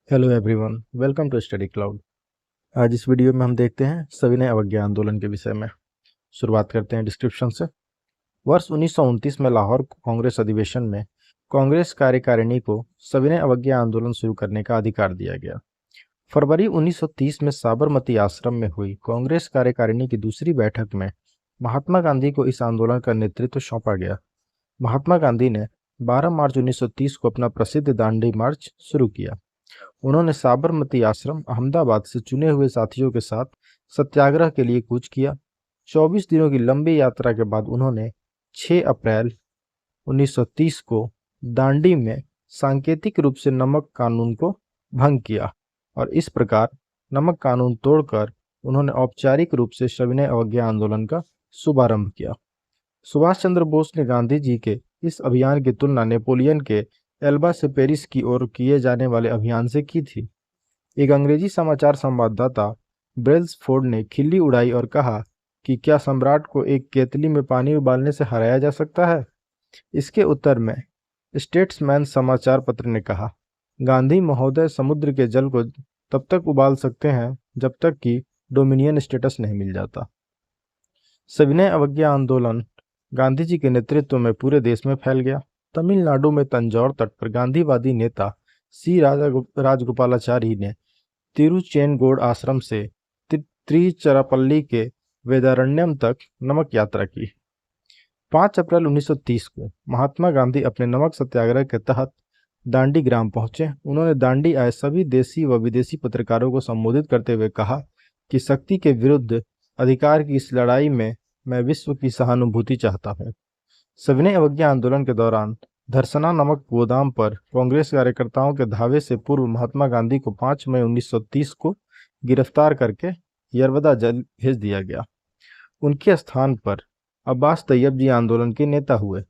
Hello everyone, welcome to study cloud. आज इस video में हम देखते हैं सविनय अवज्ञा आंदोलन के विषय में। शुरुआत करते हैं डिस्क्रिप्शन से। वर्ष 1929 में लाहौर कांग्रेस अधिवेशन में कांग्रेस कार्यकारिणी को सविनय अवज्ञा आंदोलन शुरू करने का अधिकार दिया गया। फरवरी 1930 में साबरमती आश्रम में हुई कांग्रेस कार्यकारिणी की दूसरी बैठक में महात्मा गांधी को इस आंदोलन का नेतृत्व सौंपा गया। महात्मा गांधी ने 12 मार्च 1930 को अपना प्रसिद्ध दांडी मार्च शुरू किया। उन्होंने साबरमती आश्रम अहमदाबाद से चुने हुए साथियों के साथ सत्याग्रह के लिए कूच किया। 24 दिनों की लंबी यात्रा के बाद उन्होंने 6 अप्रैल 1930 को दांडी में सांकेतिक रूप से नमक कानून को भंग किया और इस प्रकार नमक कानून तोड़कर उन्होंने औपचारिक रूप से सविनय अवज्ञा आंदोलन का शुभारंभ किया। सुभाष चंद्र बोस ने गांधी जी के इस अभियान की तुलना नेपोलियन के एल्बा से पेरिस की ओर किए जाने वाले अभियान से की थी। एक अंग्रेजी समाचार संवाददाता ब्रेल्सफोर्ड ने खिल्ली उड़ाई और कहा कि क्या सम्राट को एक केतली में पानी उबालने से हराया जा सकता है। इसके उत्तर में स्टेट्समैन समाचार पत्र ने कहा, गांधी महोदय समुद्र के जल को तब तक उबाल सकते हैं जब तक कि डोमिनियन स्टेटस नहीं मिल जाता। सविनय अवज्ञा आंदोलन गांधी जी के नेतृत्व में पूरे देश में फैल गया। तमिलनाडु में तंजौर तट पर गांधीवादी नेता सी राजगोपालाचारी ने तिरुचेनगोड आश्रम से त्रिचरापल्ली के वेदारण्यम तक नमक यात्रा की। 5 अप्रैल 1930 को महात्मा गांधी अपने नमक सत्याग्रह के तहत दांडी ग्राम पहुंचे। उन्होंने दांडी आए सभी देशी व विदेशी पत्रकारों को संबोधित करते हुए कहा कि शक्ति के विरुद्ध अधिकार की इस लड़ाई में मैं विश्व की सहानुभूति चाहता हूँ। सविनय अवज्ञा आंदोलन के दौरान धरसना नमक गोदाम पर कांग्रेस कार्यकर्ताओं के धावे से पूर्व महात्मा गांधी को 5 मई 1930 को गिरफ्तार करके यरवदा जेल भेज दिया गया। उनके स्थान पर अब्बास तैयब जी आंदोलन के नेता हुए।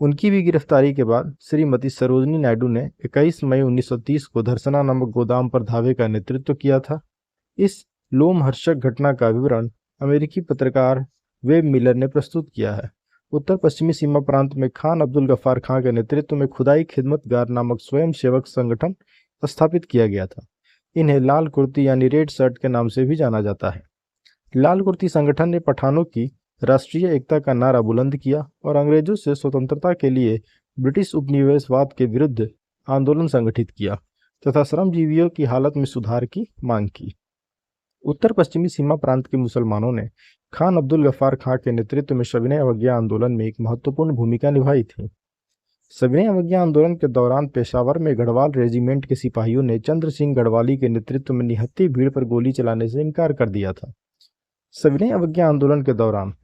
उनकी भी गिरफ्तारी के बाद श्रीमती सरोजनी नायडू ने 21 मई 1930 को धरसना नमक गोदाम पर धावे का नेतृत्व किया था। इस लोमहर्षक घटना का विवरण अमेरिकी पत्रकार वेब मिलर ने प्रस्तुत किया है। उत्तर पश्चिमी सीमा प्रांत में खान अब्दुल गफ्फार खां के नेतृत्व में खुदाई खिदमतगार नामक स्वयंसेवक संगठन स्थापित किया गया था। इन्हें लाल कुर्ती यानी रेड शर्ट के नाम से भी जाना जाता है। लाल कुर्ती संगठन ने पठानों की राष्ट्रीय एकता का नारा बुलंद किया और अंग्रेजों से स्वतंत्रता के लिए ब्रिटिश उपनिवेशवाद के विरुद्ध आंदोलन संगठित किया तथा श्रमजीवियों की हालत में सुधार की मांग की। उत्तर पश्चिमी सीमा प्रांत के मुसलमानों ने खान अब्दुल गफ्फार खां के नेतृत्व में सविनय अवज्ञा आंदोलन में एक महत्वपूर्ण भूमिका निभाई थी। सविनय अवज्ञा आंदोलन के दौरान पेशावर में गढ़वाल रेजिमेंट के सिपाहियों ने चंद्र सिंह गढ़वाली के नेतृत्व में निहत्थी भीड़ पर गोली चलाने से इनकार कर दिया था। सविनय अवज्ञा आंदोलन के दौरान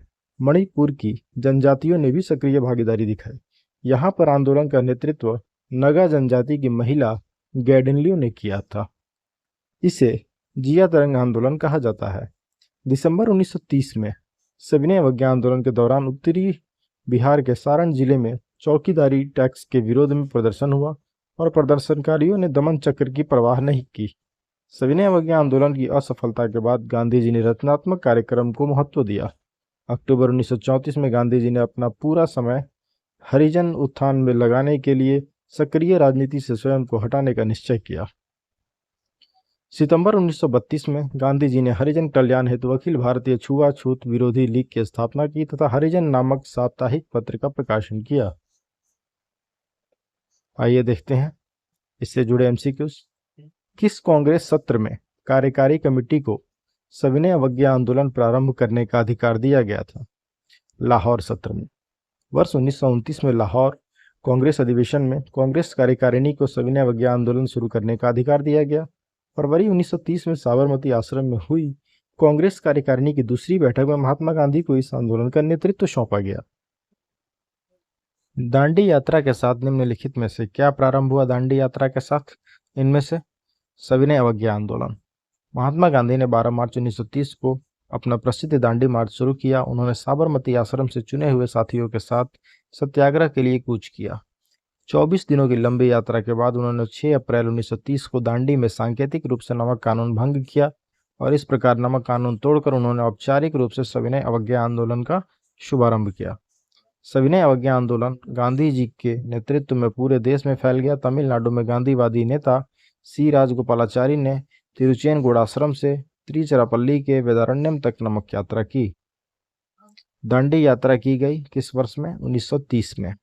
मणिपुर की जनजातियों ने भी सक्रिय भागीदारी दिखाई। यहाँ पर आंदोलन का नेतृत्व नगा जनजाति की महिला गैडनलियो ने किया था। इसे जिया तरंग आंदोलन कहा जाता है। दिसंबर 1930 में सविनय अवज्ञा आंदोलन के दौरान उत्तरी बिहार के सारण जिले में चौकीदारी टैक्स के विरोध में प्रदर्शन हुआ और प्रदर्शनकारियों ने दमन चक्र की परवाह नहीं की। सविनय अवज्ञा आंदोलन की असफलता के बाद गांधी जी ने रचनात्मक कार्यक्रम को महत्व दिया। अक्टूबर 1934 में गांधी जी ने अपना पूरा समय हरिजन उत्थान में लगाने के लिए सक्रिय राजनीति से स्वयं को हटाने का निश्चय किया। सितंबर 1932 में गांधी जी ने हरिजन कल्याण हेतु अखिल भारतीय छुआछूत विरोधी लीग की स्थापना की तथा हरिजन नामक साप्ताहिक पत्र का प्रकाशन किया। आइए देखते हैं इससे जुड़े एमसीक्यूज। किस कांग्रेस सत्र में कार्यकारी कमेटी को सविनय अवज्ञा आंदोलन प्रारंभ करने का अधिकार दिया गया था? लाहौर सत्र में। वर्ष 1929 में लाहौर कांग्रेस अधिवेशन में कांग्रेस कार्यकारिणी को सविनय अवज्ञा आंदोलन शुरू करने का अधिकार दिया गया। फरवरी 1930 में साबरमती आश्रम में हुई कांग्रेस कार्यकारिणी की दूसरी बैठक में महात्मा गांधी को इस आंदोलन का नेतृत्व सौंपा गया। दांडी यात्रा के साथ निम्नलिखित में से क्या प्रारंभ हुआ? दांडी यात्रा के साथ इनमें से सविनय अवज्ञा आंदोलन। महात्मा गांधी ने 12 मार्च 1930 को अपना प्रसिद्ध दांडी मार्च शुरू किया। उन्होंने साबरमती आश्रम से चुने हुए साथियों के साथ सत्याग्रह के लिए कूच किया। 24 दिनों की लंबी यात्रा के बाद उन्होंने 6 अप्रैल 1930 को दांडी में सांकेतिक रूप से नमक कानून भंग किया और इस प्रकार नमक कानून तोड़कर उन्होंने औपचारिक रूप से सविनय अवज्ञा आंदोलन का शुभारंभ किया। सविनय अवज्ञा आंदोलन गांधी जी के नेतृत्व में पूरे देश में फैल गया। तमिलनाडु में गांधीवादी नेता सी राजगोपालाचारी ने तिरुचेनगौड़ से तिरुचिरापल्ली के वेदारण्यम तक नमक यात्रा की। दांडी यात्रा की गई किस वर्ष में? 1930 में।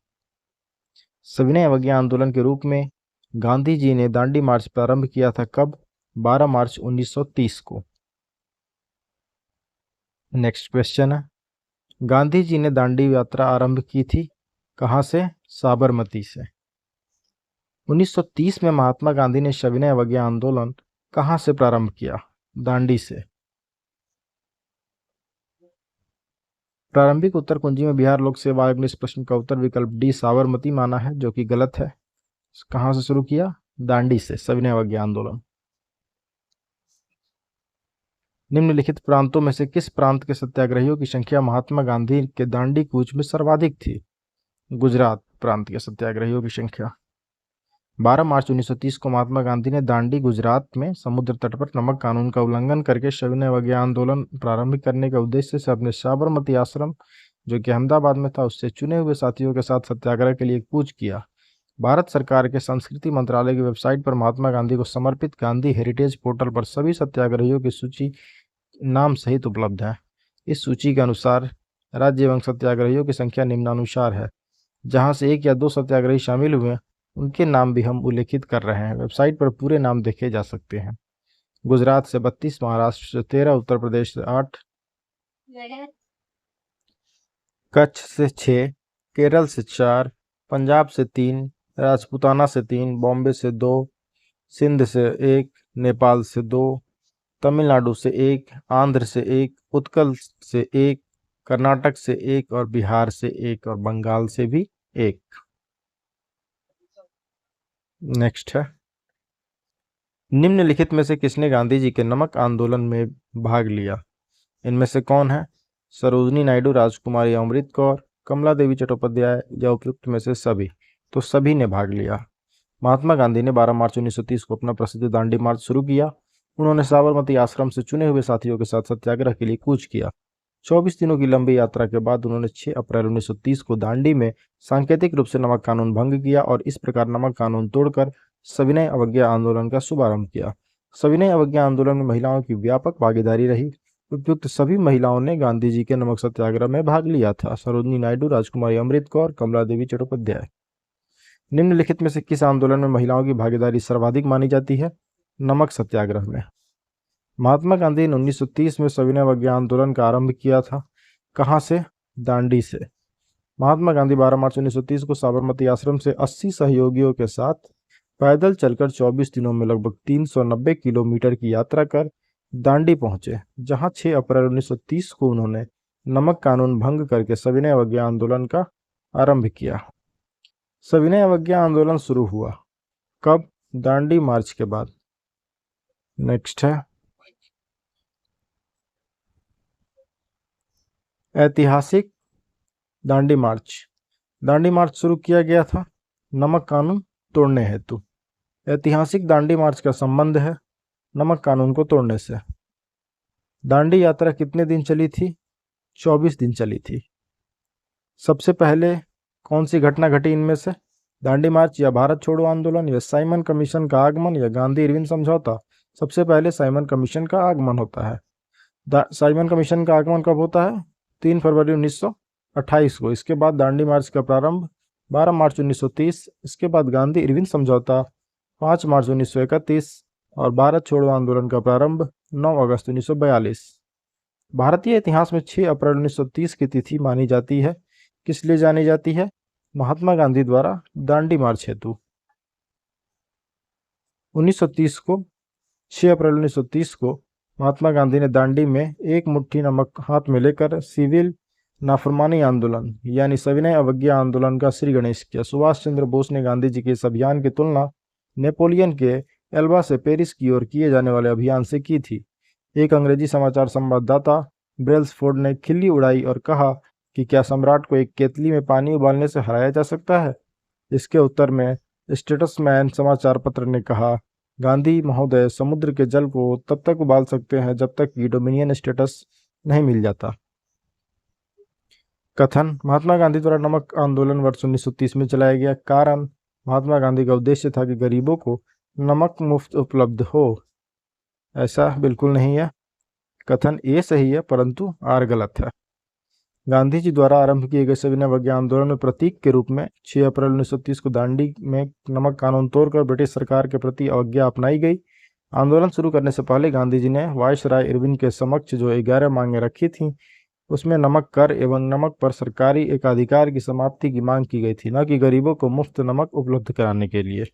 सविनय अवज्ञा आंदोलन के रूप में गांधी जी ने दांडी मार्च प्रारंभ किया था कब? 12 मार्च 1930 को। नेक्स्ट क्वेश्चन है, गांधी जी ने दांडी यात्रा आरंभ की थी कहां से? साबरमती से। 1930 में महात्मा गांधी ने सविनय अवज्ञा आंदोलन कहां से प्रारंभ किया? दांडी से। प्रारंभिक उत्तर कुंजी में बिहार लोक सेवा आयोग ने इस प्रश्न का उत्तर विकल्प डी साबरमती माना है, जो कि गलत है। कहां से शुरू किया? दांडी से, सविनय अवज्ञा आंदोलन। निम्नलिखित प्रांतों में से किस प्रांत के सत्याग्रहियों की संख्या महात्मा गांधी के दांडी कूच में सर्वाधिक थी? गुजरात प्रांत के सत्याग्रहियों की संख्या। 12 मार्च 1930 को महात्मा गांधी ने दांडी गुजरात में समुद्र तट पर नमक कानून का उल्लंघन करके सविनय अवज्ञा आंदोलन प्रारंभ करने के उद्देश्य से अपने साबरमती आश्रम, जो कि अहमदाबाद में था, उससे चुने हुए साथियों के साथ सत्याग्रह के लिए कूच किया। भारत सरकार के संस्कृति मंत्रालय की वेबसाइट पर महात्मा गांधी को समर्पित गांधी हेरिटेज पोर्टल पर सभी सत्याग्रहियों की सूची नाम सहित उपलब्ध है। इस सूची के अनुसार राज्य एवं सत्याग्रहियों की संख्या निम्नानुसार है। जहां से 1 या 2 सत्याग्रही शामिल हुए उनके नाम भी हम उल्लेखित कर रहे हैं। वेबसाइट पर पूरे नाम देखे जा सकते हैं। गुजरात से 32, महाराष्ट्र से 13, उत्तर प्रदेश से 8, कच्छ से 6, केरल से 4, पंजाब से 3, राजपूताना से 3, बॉम्बे से 2, सिंध से 1, नेपाल से 2, तमिलनाडु से 1, आंध्र से 1, उत्कल से 1, कर्नाटक से 1 और बिहार से 1 और बंगाल से भी 1। नेक्स्ट है, निम्नलिखित में से किसने गांधी जी के नमक आंदोलन में भाग लिया? इनमें से कौन है? सरोजिनी नायडू, राजकुमारी अमृत कौर, कमला देवी चट्टोपाध्याय या उपयुक्त में से सभी? तो सभी ने भाग लिया। महात्मा गांधी ने 12 मार्च 1930 को अपना प्रसिद्ध दांडी मार्च शुरू किया। उन्होंने साबरमती आश्रम से चुने हुए साथियों के साथ सत्याग्रह के लिए कूच किया। 24 दिनों की लंबी यात्रा के बाद उन्होंने 6 अप्रैल 1930 को दांडी में सांकेतिक रूप से नमक कानून भंग किया और इस प्रकार नमक कानून तोड़कर सविनय अवज्ञा आंदोलन का शुभारंभ किया। सविनय अवज्ञा आंदोलन में महिलाओं की व्यापक भागीदारी रही। उपयुक्त सभी महिलाओं ने गांधी जी के नमक सत्याग्रह में भाग लिया था। सरोजिनी नायडू, राजकुमारी अमृत कौर, कमला देवी चट्टोपाध्याय। निम्नलिखित में से किस आंदोलन में महिलाओं की भागीदारी सर्वाधिक मानी जाती है? नमक सत्याग्रह में। महात्मा गांधी ने 1930 में सविनय अवज्ञा आंदोलन का आरंभ किया था। कहां से? दांडी से। महात्मा गांधी 12 मार्च 1930 को साबरमती आश्रम से 80 सहयोगियों के साथ पैदल चलकर 24 दिनों में लगभग 390 किलोमीटर की यात्रा कर दांडी पहुंचे, जहां 6 अप्रैल 1930 को उन्होंने नमक कानून भंग करके सविनय अवज्ञा आंदोलन का आरंभ किया। सविनय अवज्ञा आंदोलन शुरू हुआ कब? दांडी मार्च के बाद। नेक्स्ट है, ऐतिहासिक दांडी मार्च। दांडी मार्च शुरू किया गया था नमक कानून तोड़ने हेतु। ऐतिहासिक दांडी मार्च का संबंध है नमक कानून को तोड़ने से। दांडी यात्रा कितने दिन चली थी? 24 दिन चली थी। सबसे पहले कौन सी घटना घटी इनमें से? दांडी मार्च या भारत छोड़ो आंदोलन या साइमन कमीशन का आगमन या गांधी इरविन समझौता? सबसे पहले साइमन कमीशन का आगमन होता है। साइमन कमीशन का आगमन कब होता है? 3 फरवरी 1928 को। इसके बाद दांडी मार्च का प्रारंभ 12 मार्च 1930। इसके बाद गांधी इरविन समझौता 5 मार्च 1931 और भारत छोड़ो आंदोलन का प्रारंभ 9 अगस्त 1942। भारतीय इतिहास में 6 अप्रैल 1930 की तिथि मानी जाती है। किस लिए जानी जाती है? महात्मा गांधी द्वारा दांडी मार्च हेतु। 1930 को 6 अप्रैल 1930 को महात्मा गांधी ने दांडी में एक मुट्ठी नमक हाथ में लेकर सिविल नाफरमानी आंदोलन यानी सविनय अवज्ञा आंदोलन का श्री गणेश किया। सुभाष चंद्र बोस ने गांधी जी के इस अभियान की तुलना नेपोलियन के एल्बा से पेरिस की ओर किए जाने वाले अभियान से की थी। एक अंग्रेजी समाचार संवाददाता ब्रेल्सफोर्ड ने खिल्ली उड़ाई और कहा कि क्या सम्राट को एक केतली में पानी उबालने से हराया जा सकता है? इसके उत्तर में स्टेट्समैन समाचार पत्र ने कहा, गांधी महोदय समुद्र के जल को तब तक उबाल सकते हैं जब तक कि डोमिनियन स्टेटस नहीं मिल जाता। कथन: महात्मा गांधी द्वारा नमक आंदोलन वर्ष 1930 में चलाया गया। कारण: महात्मा गांधी का उद्देश्य था कि गरीबों को नमक मुफ्त उपलब्ध हो। ऐसा बिल्कुल नहीं है। कथन ए सही है परंतु आर गलत है। गांधी जी द्वारा आरंभ किए गए सविनय अवज्ञा आंदोलन में प्रतीक के रूप में 6 अप्रैल 1930 को दांडी में नमक कानून तोड़कर ब्रिटिश सरकार के प्रति अवज्ञा अपनाई गई। आंदोलन शुरू करने से पहले गांधी जी ने वायसराय इरविन के समक्ष जो 11 मांगें रखी थीं, उसमें नमक कर एवं नमक पर सरकारी एकाधिकार की समाप्ति की मांग की गई थी, न कि गरीबों को मुफ्त नमक उपलब्ध कराने के लिए।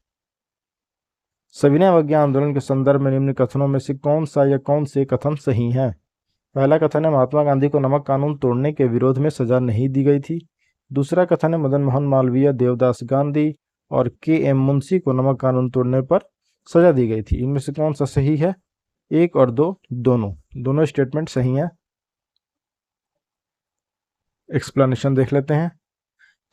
सविनय अवज्ञा आंदोलन के संदर्भ में निम्न कथनों में से कौन सा या कौन से कथन सही हैं? पहला कथन है महात्मा गांधी को नमक कानून तोड़ने के विरोध में सजा नहीं दी गई थी। दूसरा कथन है मदन मोहन मालवीय, देवदास गांधी और के.एम. मुंशी को नमक कानून तोड़ने पर सजा दी गई थी। इनमें से कौन सा सही है? 1 और 2 दोनों स्टेटमेंट सही हैं। एक्सप्लेनेशन देख लेते हैं।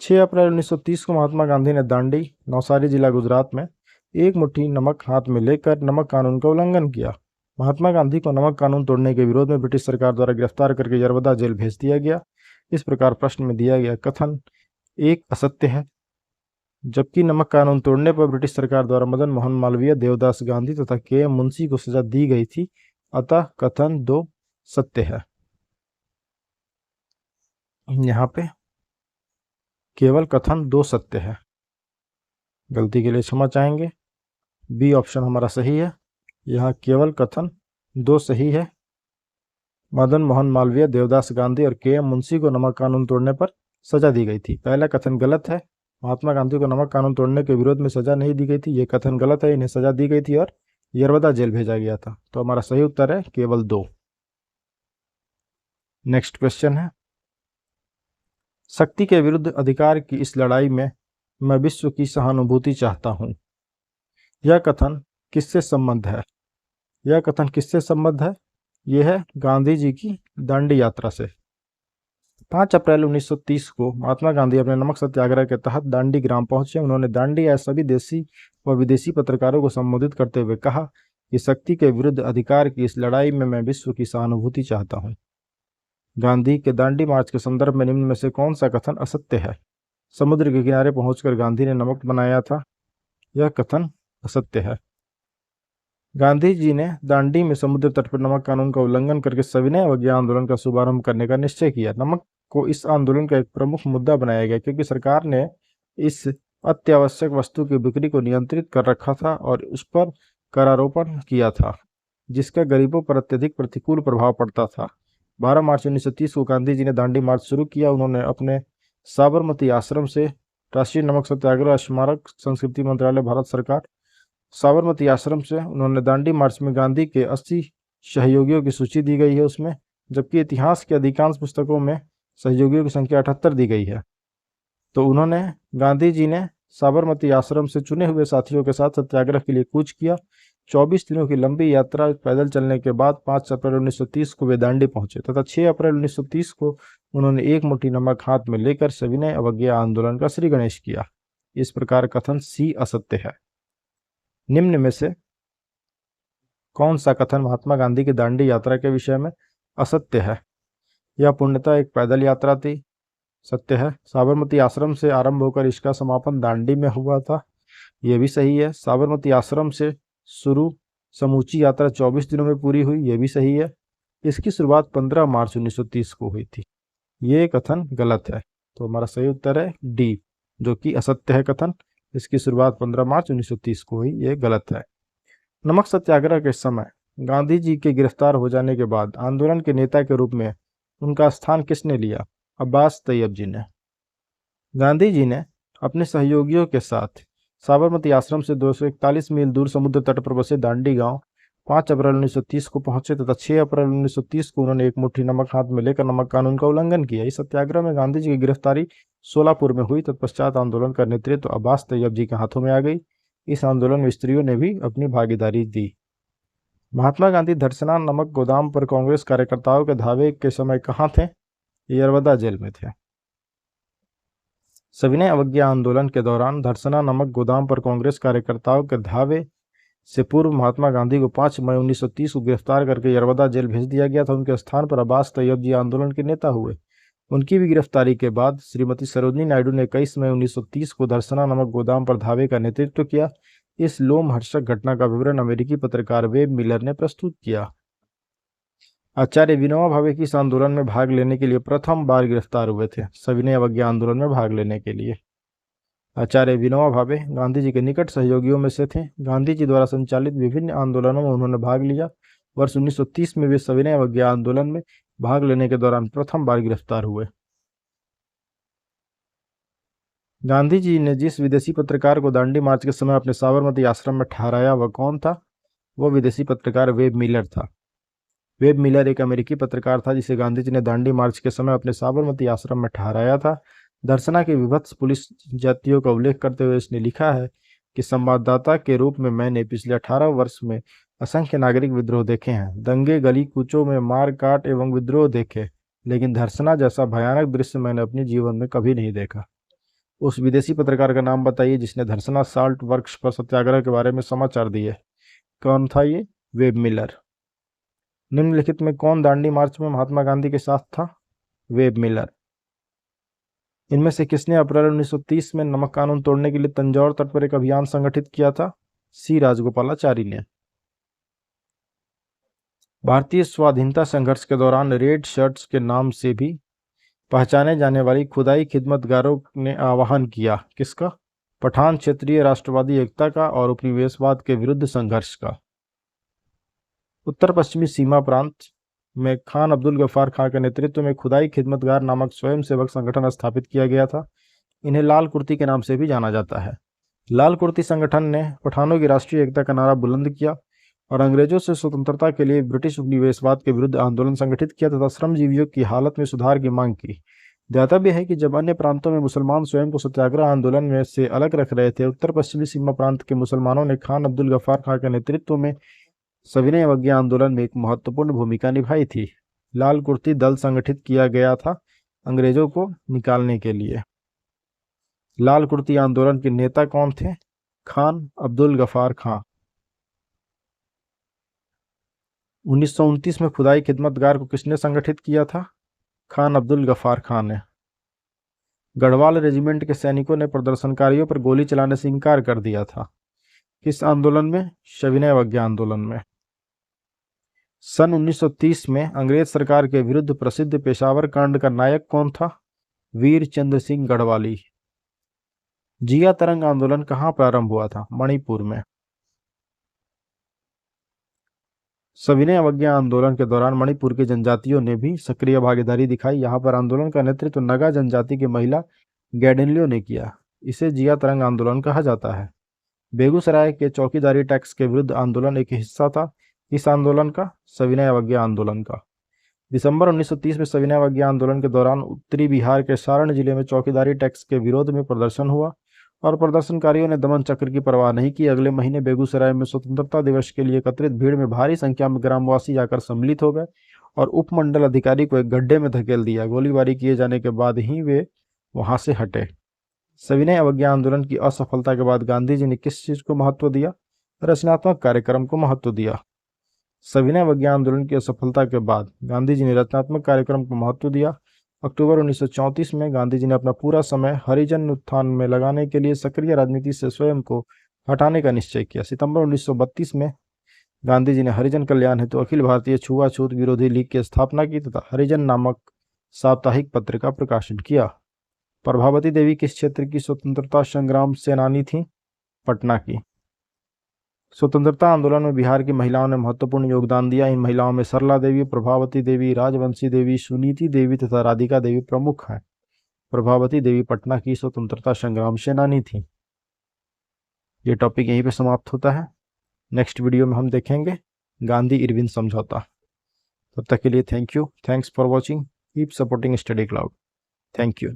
6 अप्रैल 1930 को महात्मा गांधी ने दांडी, नवसारी जिला गुजरात में एक मुट्ठी नमक हाथ में लेकर नमक कानून का उल्लंघन किया। महात्मा गांधी को नमक कानून तोड़ने के विरोध में ब्रिटिश सरकार द्वारा गिरफ्तार करके यरवदा जेल भेज दिया गया। इस प्रकार प्रश्न में दिया गया कथन 1 असत्य है, जबकि नमक कानून तोड़ने पर ब्रिटिश सरकार द्वारा मदन मोहन मालवीय, देवदास गांधी तथा के.एम. मुंशी को सजा दी गई थी, अतः कथन 2 सत्य है। यहाँ पे केवल कथन 2 सत्य है। गलती के लिए क्षमा चाहेंगे। बी ऑप्शन हमारा सही है। यहाँ केवल कथन 2 सही है। मदन मोहन मालवीय, देवदास गांधी और के.एम. मुंशी को नमक कानून तोड़ने पर सजा दी गई थी। पहला कथन गलत है। महात्मा गांधी को नमक कानून तोड़ने के विरोध में सजा नहीं दी गई थी, ये कथन गलत है। इन्हें सजा दी गई थी और यरवदा जेल भेजा गया था। तो हमारा सही उत्तर है केवल 2। नेक्स्ट क्वेश्चन है, शक्ति के विरुद्ध अधिकार की इस लड़ाई में मैं विश्व की सहानुभूति चाहता हूं। यह कथन किससे संबंध है? यह कथन किससे संबंध है? यह है गांधी जी की दांडी यात्रा से। 5 अप्रैल 1930 को महात्मा गांधी अपने नमक सत्याग्रह के तहत दांडी ग्राम पहुंचे। उन्होंने दांडी आए सभी देशी व विदेशी पत्रकारों को संबोधित करते हुए कहा कि शक्ति के विरुद्ध अधिकार की इस लड़ाई में मैं विश्व की सहानुभूति चाहता हूं। गांधी के दांडी मार्च के संदर्भ में निम्न में से कौन सा कथन असत्य है? समुद्र के किनारे पहुंचकर गांधी ने नमक बनाया था। यह कथन असत्य है। गांधी जी ने दांडी में समुद्र तट पर नमक कानून का उल्लंघन करके सविनय अवज्ञा आंदोलन का शुभारंभ करने का निश्चय किया। नमक को इस आंदोलन का एक प्रमुख मुद्दा बनाया गया क्योंकि सरकार ने इस अत्यावश्यक वस्तु की बिक्री को नियंत्रित कर रखा था और उस पर करारोपण किया था, जिसका गरीबों पर अत्यधिक प्रतिकूल प्रभाव पड़ता था। 12 मार्च 1930 को गांधी जी ने दांडी मार्च शुरू किया। उन्होंने अपने साबरमती आश्रम से राष्ट्रीय नमक सत्याग्रह स्मारक, संस्कृति मंत्रालय, भारत सरकार, साबरमती आश्रम से उन्होंने दांडी मार्च में गांधी के 80 सहयोगियों की सूची दी गई है उसमें, जबकि इतिहास के अधिकांश पुस्तकों में सहयोगियों की संख्या 78 दी गई है। तो उन्होंने गांधी जी ने साबरमती आश्रम से चुने हुए साथियों के साथ सत्याग्रह के लिए कूच किया। 24 दिनों की लंबी यात्रा पैदल चलने के बाद 5 अप्रैल 1930 को वे दांडी पहुंचे तथा 6 अप्रैल 1930 को उन्होंने एक मुट्ठी नमक हाथ में लेकर सविनय अवज्ञा आंदोलन का श्री गणेश किया। इस प्रकार कथन सी असत्य है। निम्न में से कौन सा कथन महात्मा गांधी की दांडी यात्रा के विषय में असत्य है? यह पूर्णतः एक पैदल यात्रा थी। सत्य है। साबरमती आश्रम से आरंभ होकर इसका समापन दांडी में हुआ था। यह भी सही है। साबरमती आश्रम से शुरू समूची यात्रा 24 दिनों में पूरी हुई। यह भी सही है। इसकी शुरुआत 15 मार्च 1930 को हुई थी। ये कथन गलत है। तो हमारा सही उत्तर है डी, जो कि असत्य है कथन। इसकी शुरुआत 15 मार्च 1930 को हुई, ये गलत है। नमक सत्याग्रह के समय गांधी जी के गिरफ्तार हो जाने के बाद आंदोलन के नेता के रूप में उनका स्थान किसने लिया? अब्बास तैयब जी ने। गांधी जी ने अपने सहयोगियों के साथ साबरमती आश्रम से 241 मील दूर समुद्र तट पर बसे दांडी गांव 5 अप्रैल 1930 को पहुंचे तथा 6 अप्रैल 1930 को उन्होंने एक मुट्ठी नमक हाथ में लेकर नमक कानून का उल्लंघन किया। इस सत्याग्रह में गांधी जी की गिरफ्तारी सोलापुर में हुई। तत्पश्चात आंदोलन का नेतृत्व अब्बास तैयब जी के हाथों में आ गई। इस आंदोलन में स्त्रियों ने भी अपनी भागीदारी दी। महात्मा गांधी धरसना नमक गोदाम पर कांग्रेस कार्यकर्ताओं के धावे के समय कहाँ थे? यरवदा जेल में थे। सविनय अवज्ञा आंदोलन के दौरान धरसना नमक गोदाम पर कांग्रेस कार्यकर्ताओं के धावे से पूर्व महात्मा गांधी को 5 मई 1930 को गिरफ्तार करके यरवदा जेल भेज दिया गया था। उनके स्थान पर अब्बास तैयब जी आंदोलन के नेता हुए। उनकी भी गिरफ्तारी के बाद श्रीमती सरोजिनी नायडू ने 21 मई 1930 को धरसना नमक गोदाम पर धावे का नेतृत्व किया। इस लोमहर्षक घटना का विवरण अमेरिकी पत्रकार वेब मिलर ने प्रस्तुत किया। आचार्य विनोबा भावे किस आंदोलन में भाग लेने के लिए प्रथम बार गिरफ्तार हुए थे? सविनय अवज्ञा आंदोलन में भाग लेने के लिए। आचार्य विनोबा भावे गांधी जी के निकट सहयोगियों में से थे। गांधी जी द्वारा संचालित विभिन्न आंदोलनों में उन्होंने भाग लिया। वर्ष 1930 में वे सविनय अवज्ञा आंदोलन में भाग लेने के दौरान प्रथम बार गिरफ्तार हुए। गांधी जी ने जिस विदेशी पत्रकार को दांडी मार्च के समय अपने साबरमती आश्रम में ठहराया वह कौन था? वह विदेशी पत्रकार वेब मिलर था। वेब मिलर एक अमेरिकी पत्रकार था जिसे गांधी जी ने दांडी मार्च के समय अपने साबरमती आश्रम में ठहराया था। दर्शना के विभत्स पुलिस जातियों का उल्लेख करते हुए इसने लिखा है कि संवाददाता के रूप में मैंने पिछले 18 वर्ष में असंख्य नागरिक विद्रोह देखे हैं, दंगे, गली कूचों में मार काट एवं विद्रोह देखे, लेकिन धर्षणा जैसा भयानक दृश्य मैंने अपने जीवन में कभी नहीं देखा। उस विदेशी पत्रकार का नाम बताइए जिसने धर्षणा साल्ट वर्क्स पर सत्याग्रह के बारे में समाचार दिए। कौन था ये? Web Miller. निम्नलिखित में कौन दांडी मार्च में महात्मा गांधी के साथ था? Web Miller. इनमें से किसने अप्रैल 1930 में नमक कानून तोड़ने के लिए तंजौर तट पर एक अभियान संगठित किया था? सी राजगोपालाचारी ने। भारतीय स्वाधीनता संघर्ष के दौरान रेड शर्ट्स के नाम से भी पहचाने जाने वाली खुदाई खिदमतगारों ने आह्वान किया। किसका? पठान क्षेत्रीय राष्ट्रवादी एकता का और उपनिवेशवाद के विरुद्ध संघर्ष का। उत्तर पश्चिमी सीमा प्रांत में खान अब्दुल गफ्फार खां के नेतृत्व में खुदाई खिदमतगार नामक स्वयंसेवक संगठन स्थापित किया गया था। इन्हें लाल कुर्ती के नाम से भी जाना जाता है। लाल कुर्ती संगठन ने पठानों की राष्ट्रीय एकता का नारा बुलंद किया और अंग्रेजों से स्वतंत्रता के लिए ब्रिटिश उपनिवेशवाद के विरुद्ध आंदोलन संगठित किया तथा श्रमजीवियों की हालत में सुधार की मांग की। ध्यातव्य है कि जब अन्य प्रांतों में मुसलमान स्वयं को सत्याग्रह आंदोलन में से अलग रख रहे थे, उत्तर पश्चिमी सीमा प्रांत के मुसलमानों ने खान अब्दुल गफ्फार खां के नेतृत्व में सविनय अवज्ञा आंदोलन में एक महत्वपूर्ण भूमिका निभाई थी। लाल कुर्ती दल संगठित किया गया था अंग्रेजों को निकालने के लिए। लाल कुर्ती आंदोलन के नेता कौन थे? खान अब्दुल गफ्फार खां। 1929 में खुदाई खिदमतगार को किसने संगठित किया था? खान अब्दुल गफ्फार खां ने। गढ़वाल रेजिमेंट के सैनिकों ने प्रदर्शनकारियों पर गोली चलाने से इनकार कर दिया था। किस आंदोलन में? सविनय अवज्ञा आंदोलन में। सन 1930 में अंग्रेज सरकार के विरुद्ध प्रसिद्ध पेशावर कांड का नायक कौन था? वीर चंद्र सिंह गढ़वाली। जिया तरंग आंदोलन कहां प्रारंभ हुआ था? मणिपुर में। सविनय अवज्ञा आंदोलन के दौरान मणिपुर के जनजातियों ने भी सक्रिय भागीदारी दिखाई। यहाँ पर आंदोलन का नेतृत्व नगा जनजाति की महिला गैडेनलियो ने किया। इसे जिया तरंग आंदोलन कहा जाता है। बेगूसराय के चौकीदारी टैक्स के विरुद्ध आंदोलन एक हिस्सा था इस आंदोलन का? सविनय अवज्ञा आंदोलन का। दिसंबर 1930 में सविनय अवज्ञा आंदोलन के दौरान उत्तरी बिहार के सारण जिले में चौकीदारी टैक्स के विरोध में प्रदर्शन हुआ और प्रदर्शनकारियों ने दमन चक्र की परवाह नहीं की। अगले महीने बेगूसराय में स्वतंत्रता दिवस के लिए एकत्रित भीड़ में भारी संख्या में ग्रामवासी जाकर सम्मिलित हो गए और उपमंडल अधिकारी को एक गड्ढे में धकेल दिया। गोलीबारी किए जाने के बाद ही वे वहां से हटे। सविनय अवज्ञा आंदोलन की असफलता के बाद गांधी जी ने किस चीज को महत्व दिया? रचनात्मक कार्यक्रम को महत्व दिया। सविनय अवज्ञा आंदोलन की असफलता के बाद गांधी जी ने रचनात्मक कार्यक्रम को महत्व दिया। अक्टूबर 1934 में गांधी जी ने अपना पूरा समय हरिजन उत्थान में लगाने के लिए सक्रिय राजनीति से स्वयं को हटाने का निश्चय किया। सितंबर 1932 में गांधी जी ने हरिजन कल्याण हेतु अखिल भारतीय छुआछूत विरोधी लीग की स्थापना की तथा हरिजन नामक साप्ताहिक पत्र का प्रकाशन किया। प्रभावती देवी किस क्षेत्र की स्वतंत्रता संग्राम सेनानी थी? पटना की। स्वतंत्रता आंदोलन में बिहार की महिलाओं ने महत्वपूर्ण योगदान दिया। इन महिलाओं में सरला देवी, प्रभावती देवी, राजवंशी देवी, सुनीति देवी तथा राधिका देवी प्रमुख हैं। प्रभावती देवी पटना की स्वतंत्रता संग्राम सेनानी थी। ये टॉपिक यहीं पे समाप्त होता है। नेक्स्ट वीडियो में हम देखेंगे गांधी इरविन समझौता। तब तक के लिए thank you. Thanks for watching. Keep supporting study cloud. Thank you.